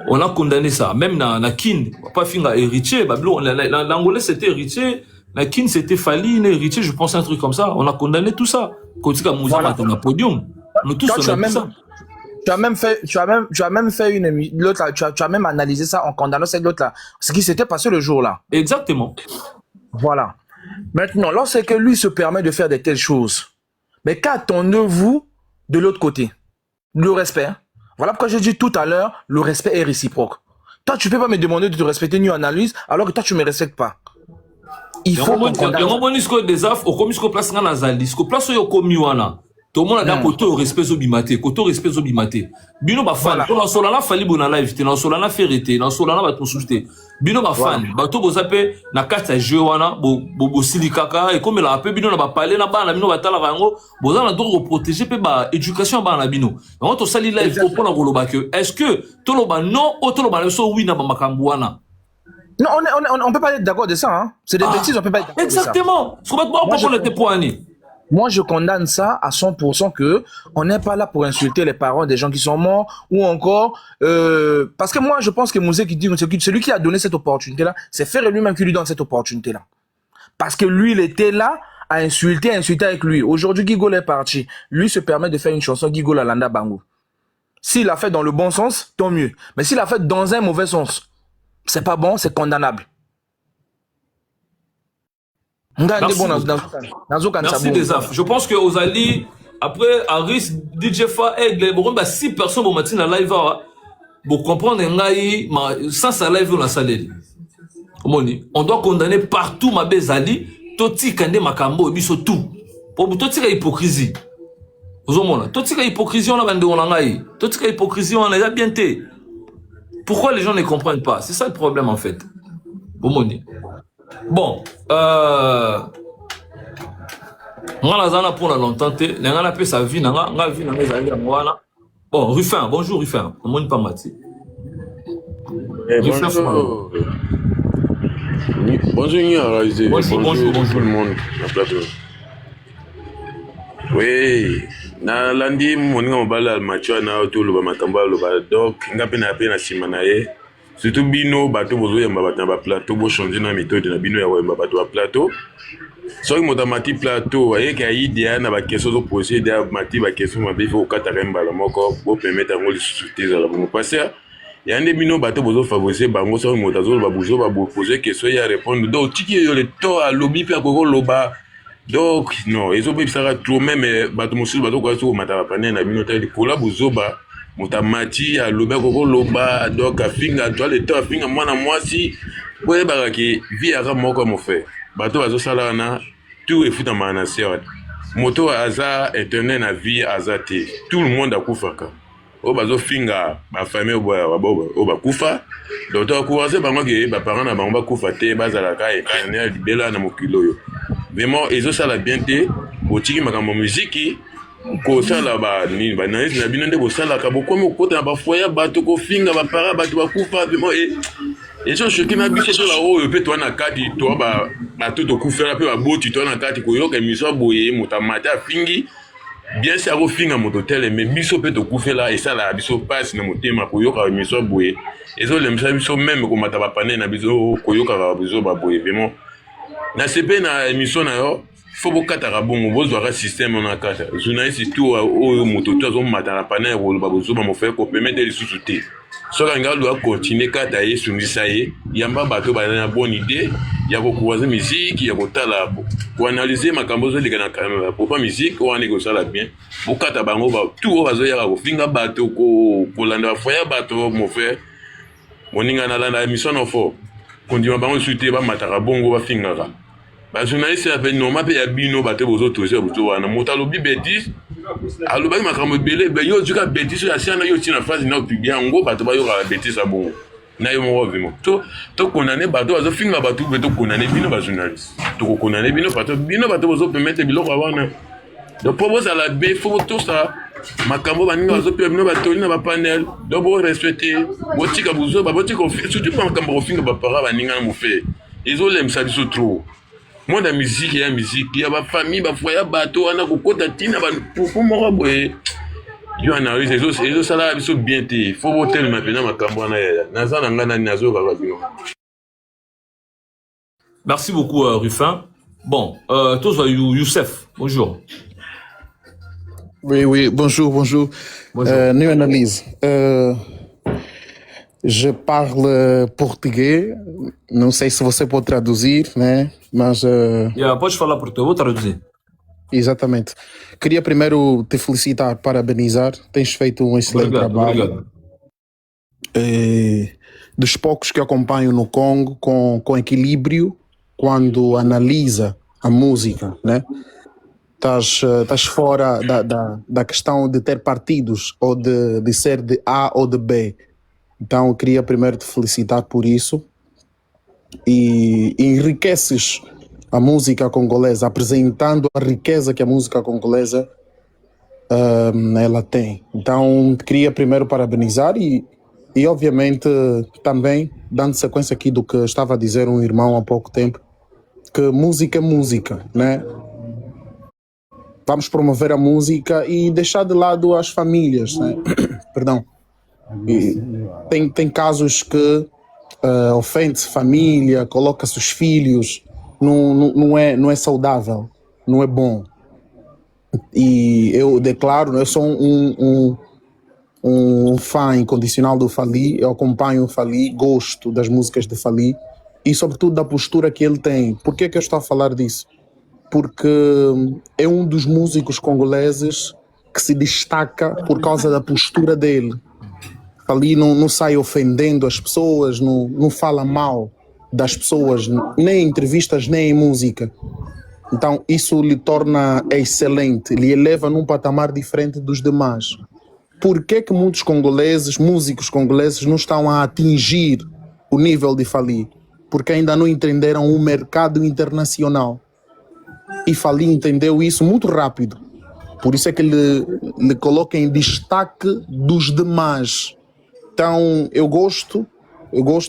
On a condamné ça. Même dans Kin, pas finir héritier. L'Angolais c'était héritier. La Kin c'était Fali, héritier. Je pense un truc comme ça. On a condamné tout ça. Quand tu as Mouzama dans le podium. Nous tous, on a vu ça. Tu as même fait l'autre, tu as même analysé ça en condamnant cette l'autre là. Ce qui s'était passé le jour là. Exactement. Voilà. Maintenant, lorsque lui se permet de faire de telles choses, mais qu'attendez-vous de l'autre côté? Le respect. Hein? Voilà pourquoi j'ai dit tout à l'heure, le respect est réciproque. Toi, tu peux pas me demander de te respecter ni analyse, alors que toi, tu me respectes pas. Il faut qu'on condamne. Tout le monde a dit côté au respect zobimate, côté au respect zobimate. Bino ba fan, on solana fali bona live, on solana ferité, on solana ba ton souté. Bino ba fan, ba to bozape na kata jeu wana, bo silikaka et comme la appel bino na ba parler na ba na bino ba tala rango, bozana do protéger pe ba éducation ba na bino. On to sali live pour na koloba que est-ce que to lo ba non ou to lo ba so oui na ba makambu wana. Non, on peut pas être d'accord de ça hein. C'est des bêtises, on peut pas être d'accord. Exactement. Moi, je condamne ça à 100% que on n'est pas là pour insulter les parents des gens qui sont morts ou encore parce que moi, je pense que Mouzé qui dit celui qui a donné cette opportunité-là, c'est Ferré lui-même qui lui donne cette opportunité-là. Parce que lui, il était là à insulter avec lui. Aujourd'hui, Gigol est parti. Lui se permet de faire une chanson Gigol Alanda Bango. S'il l'a fait dans le bon sens, tant mieux. Mais s'il l'a fait dans un mauvais sens, c'est pas bon, c'est condamnable. Merci des affres. Je pense que Ozali, après, Aris, DJ Fa, Aigle, 6 personnes au matin à live, pour comprendre, sans sa live, on a salé. On doit condamner partout ma bezali, toti kande makambo, biso tout. Pour toti ka hypocrisie. Toti ka hypocrisie, on a bande on a toti ka hypocrisie, on a bien té. Pourquoi les gens ne comprennent pas? C'est ça le problème en fait. Bon, Ngalazana pour la longtemps, Nangala peut sa vie, Nanga vie, Nanga. Bon, Ruffin, bonjour Ruffin, on ne pas mati. Bonjour. Bonjour tout le monde. Oui, na lundi, mon gars, bala macho na autour le makambo le donc ngapena pena simanaye. Surtout bino bateau bozo yamba batamba plateau bo changer na méthode na bino ya yamba bateau plateau. So moto mati plateau aye ka idea na ba question zo poser idea mati ba question mabe faut kata remba la moko bo permettre ngoli souter za la bon passer. Ya nde bino bateau bozo favoriser bango so moto zo ba bozo ba poser question ya répondre donc tiki yo le to a lobby pe ko loba. Donc non, ils ont ça trop même bateau mosul bateau ko so mata pa na bino ta ko la bozo ba Mutamati a loba koko loba donc a finga toi le temps finga mwana mwasi boye baraki vie ara moko mo fait bato azo sala na tout est foutu en manasio moto aza éternel na vie azate tout le monde a kufaka o bazo finga ba famille o ba kufa donc to kuwaze bango ke ba parents na bango ba kufa te bazala ka éternel libela na mokilo yo vraiment ezo sala bien te botiki makambo musique ko sala ba ni ba na bino nde ko sala ka boko mo kota ba foya bato ko finga ba para bato ba kufa vraiment et je choqué na biso to la o pe to na kati to ba bato to kufela pe ba boti to na kati ko yoka miso boye mutamata fingi bien ça ko finga moto tele mais biso pe to kufela et ça la biso passe na motema ko yoka miso boye et zo le biso même ko mata ba pané na biso ko yoka ba biso ba boye vraiment na sepe na émission na yo faut bokataka bongo bozwaka système on a kata journaliste tout au moto to zo matala pana ko ba bozo ba mo faire ko permettre lisusu te so kanga doit continuer kata ye sungisa ye yamba bato ba na bonne idée ya ko kuwaza musique ya ko tala ko analyser makambo zo lika na kamera pour pas musique on est ko sala bien bokata bango ba tout bazo ya ko finga bato ko landa foya bato mo faire moninga na landa émission no fo kondima bango suite ba mataka bongo ba fingaka. Ba journaliste a fait normal pe ya bino bato bozo toser bozo wana motalo bi bêtise aloba makambo belé be yo juka bêtise ya siana yo tina phase na publier ngo bato ba yo ka bêtise a bon na yo mo vraiment to condamner bato bazo finga bato beto condamner bino ba journaliste to condamner bino bato bozo permettre biloko wana donc pour vous à la b faut tout ça makambo baninga bazo pe bino bato na ba panel donc bo respecter botika bozo ba botika surtout pas makambo finga ba para baninga mo fait ils ont l'aime ça biso trop Moi, la musique, il y a musique, il y a ma famille, ma foi, il y a bateau, on a kokota tina, pour moi, boy. Il y a un arrêt, les autres salariés sont bien té. Il faut voter le maintenant, ma cambouana. Naza nangana nazo galabio. Merci beaucoup, Ruffin. Bon, tous Youssef, bonjour. Oui, bonjour. Bonjour. New analyse. Je parle português, não sei se você pode traduzir, né? Mas. Pode falar português, vou traduzir. Exatamente. Queria primeiro te felicitar, parabenizar. Tens feito um excelente trabalho. Obrigado. Dos poucos que acompanho no Congo, com equilíbrio, quando analisa a música, né? Estás fora da questão de ter partidos ou de ser de A ou de B. Então eu queria primeiro te felicitar por isso e enriqueces a música congolesa, apresentando a riqueza que a música congolesa ela tem. Então queria primeiro parabenizar e obviamente também dando sequência aqui do que estava a dizer um irmão há pouco tempo, que música é música, né? Vamos promover a música e deixar de lado as famílias, né? Perdão. E tem casos que ofende-se família, coloca-se os filhos, não é saudável, não é bom. E eu declaro, eu sou um fã incondicional do Fally, eu acompanho o Fally, gosto das músicas de Fally e sobretudo da postura que ele tem. Por que eu estou a falar disso? Porque é um dos músicos congoleses que se destaca por causa da postura dele. Fally não sai ofendendo as pessoas, não fala mal das pessoas, nem em entrevistas, nem em música. Então isso lhe torna excelente, lhe eleva num patamar diferente dos demais. Por que muitos congoleses, músicos congoleses, não estão a atingir o nível de Fally? Porque ainda não entenderam o mercado internacional. E Fally entendeu isso muito rápido. Por isso é que ele coloca em destaque dos demais. Então eu gosto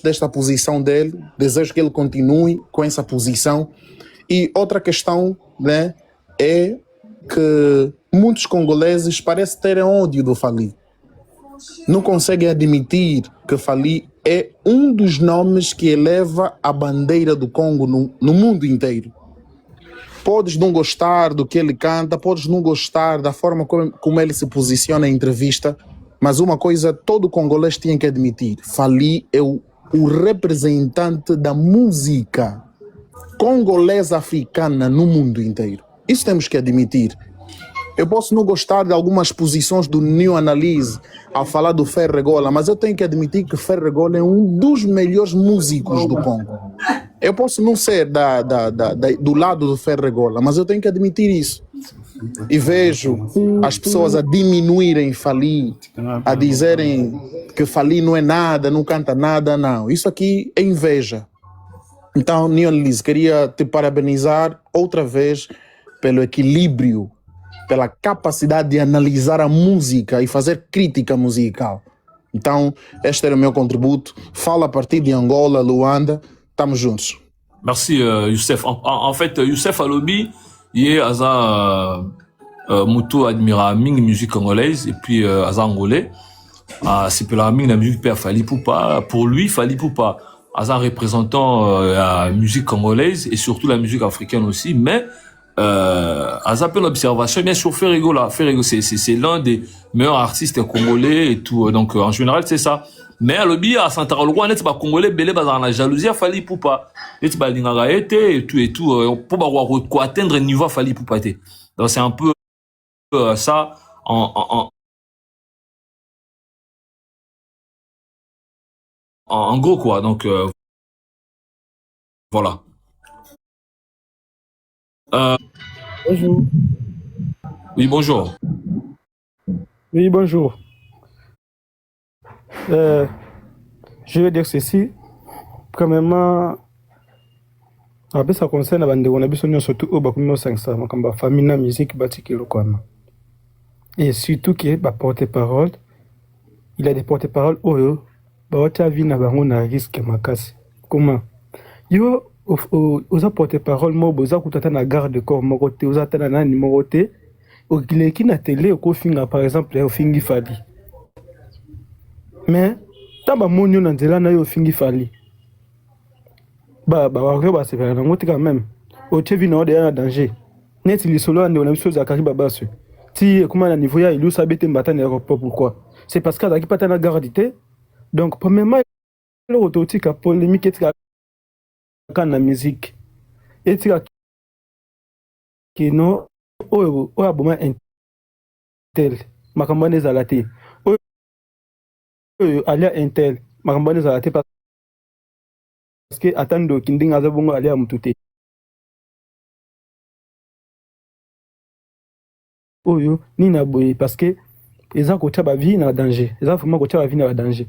desta posição dele, desejo que ele continue com essa posição. E outra questão, né, é que muitos congoleses parecem terem ódio do Fally. Não conseguem admitir que Fally é um dos nomes que eleva a bandeira do Congo no mundo inteiro. Podes não gostar do que ele canta, podes não gostar da forma como ele se posiciona em entrevista, mas uma coisa todo congolês tinha que admitir: Fally é o representante da música congolesa africana no mundo inteiro. Isso temos que admitir. Eu posso não gostar de algumas posições do New Analyse ao falar do Ferregola, mas eu tenho que admitir que Ferregola é um dos melhores músicos do Congo. Eu posso não ser do lado do Ferregola, mas eu tenho que admitir isso. E vejo as pessoas a diminuírem Fally, a dizerem que Fally não é nada, não canta nada, não. Isso aqui é inveja. Então, New Analyse, queria te parabenizar outra vez pelo equilíbrio, pela capacidade de analisar a música e fazer crítica musical. Então, este era o meu contributo. Fala a partir de Angola, Luanda. Estamos juntos. Merci, Youssef. En fait, Youssef Alobi, il est Moutou admira Ming musique congolaise et puis Aza angolais. C'est pour la Ming la musique père Fally Poupa. Pour lui, Fally Poupa, Aza représentant la musique congolaise et surtout la musique africaine aussi. Mais Aza peut l'observation bien sûr Ferregola. Ferregola, c'est l'un des meilleurs artistes congolais et tout. Donc en général, c'est ça. Mais à l'obi à Santa Rolwa net ba congolais belé bazar la jalousie Fally Poupa net ba lingara été et tout pour ba atteindre niveau Fally Poupa té. Donc c'est un peu ça en gros quoi. Donc voilà. Bonjour. Oui, bonjour. Oui, bonjour. Je vais dire ceci. Premièrement, ça concerne la bande, on a besoin surtout au Bakuno 500, comme la famille, la musique, et surtout qui est porte-parole. Il a des porte-parole, oh, bah, tu as vu, na risque, ma casse. Comment? Yo, oza porte-parole moko oza kutata na garde corps moko te oza ata na nani moko te okileki na tele okofinga par exemple ofingi Fally mais ta bamoni yo na nzela na yo ofingi Fally bawario basepela nango te quand même otie vi na yo deya na danger neti lisolo ya ndeko na biso ezalakaki babaso ti ekoma na niveau ya ilusa abe te mbata na aéroport pourquoi c'est parce que azalaki pata na garde te donc premièrement eloko totika polémique etika kaka na musique etika kino oyo aboma intel makambo wana ezala te oyo alia intel makambo wana ezala te parce que atando kindinga aza bongo alia mutu te oyo nini na boye parce que eza kotia bavie na danger eza vraiment kotia bavie na danger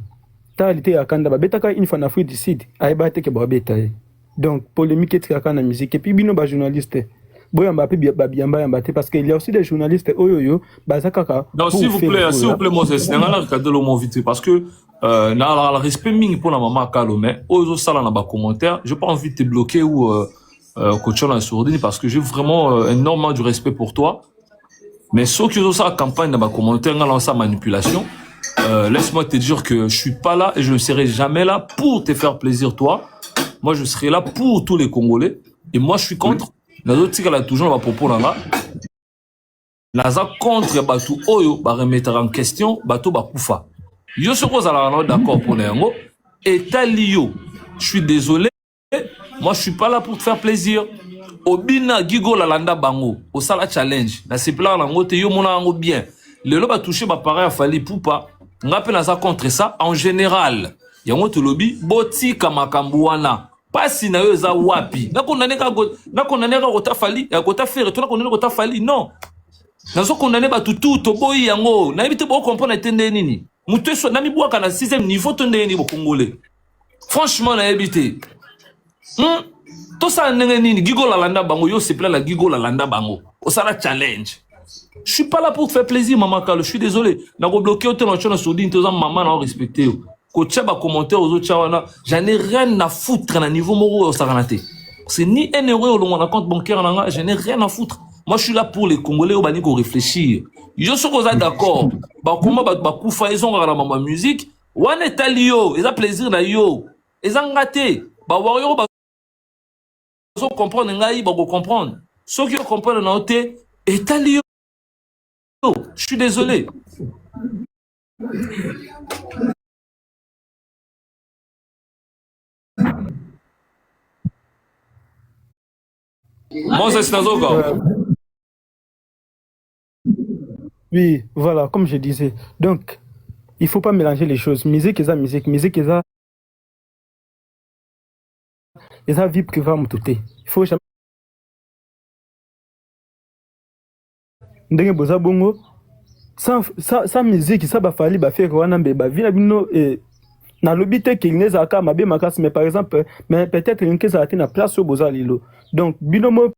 tali te akanda babetaka une fois na Afrique du Sud ayeba te ke babeta ye donc polémique etikaka na musique et puis bino ba journaliste boyamba pe babiyamba yamba te parce que il y a aussi des journalistes oyoyo baza kaka non s'il vous plaît Moses ngala regarder le mot vite parce que na la respect mingi pour la maman Kalomé ozo sala na ba commentaire j'ai pas envie de te bloquer ou coach en sourdine parce que j'ai vraiment énormément du respect pour toi mais ceux qui ont ça campagne dans ma commentaire ngala sa manipulation laisse-moi te dire que je suis pas là et je ne serai jamais là pour te faire plaisir toi. Moi je serai là pour tous les Congolais et moi je suis contre nazotika la toujours va propos là naza contre batu oyo ba remettre en question bato ba kufa yo soko za la d'accord pour nengo et talio je suis désolé moi je suis pas là pour te faire plaisir obina gigo la landa bango au sala challenge na se plan nango te yo mona ngo bien le lo ba toucher ba pareil à Fally Poupa ngape naza contre ça en général yango to lobby botika makambo wana pasi na yo za wapi nakondane ka kota Fally ya kota faire to nakondane kota Fally non nazo kondane ba tutu to boyi yango na ebite bo comprendre tende nini mutu so na mi bwaka na 6e niveau to ndeni bo congolais franchement na ebite to sa ndenge nini gigo la landa bango yo se pla la gigo la landa bango o sala challenge. Je suis pas là pour te faire plaisir, maman Kalo. Je suis désolé. N'a pas bloqué autant de choses sur dit, maman n'a respecté. Quand tu as commentaire aux autres, j'en ai rien à foutre à niveau moro au Saranaté. C'est ni un euro au mon compte bancaire, j'en ai rien à foutre. Moi, je suis là pour les Congolais au Bani pour réfléchir. Je suis d'accord. Bah, comment bah koufa ils ont regardé ma musique. Wan est alio, ils ont plaisir na yo. Ils ont gâté. Bah, wario bah, ils comprendre ngai, bah, comprendre. Ceux qui comprennent na oté, est alio. Je suis désolé. Moses Nazoka. Oui, voilà, comme je disais. Donc, il ne faut pas mélanger les choses. Musique, c'est musique. Musique, c'est vie privée à tout. Il faut jamais. Ndenge boza bongo sans musique ça ba Fally ba faire wana mbeba vina bino na lobi te kineza ka mabe makasi mais par exemple mais peut-être une keza na place au boza lilo donc bino mo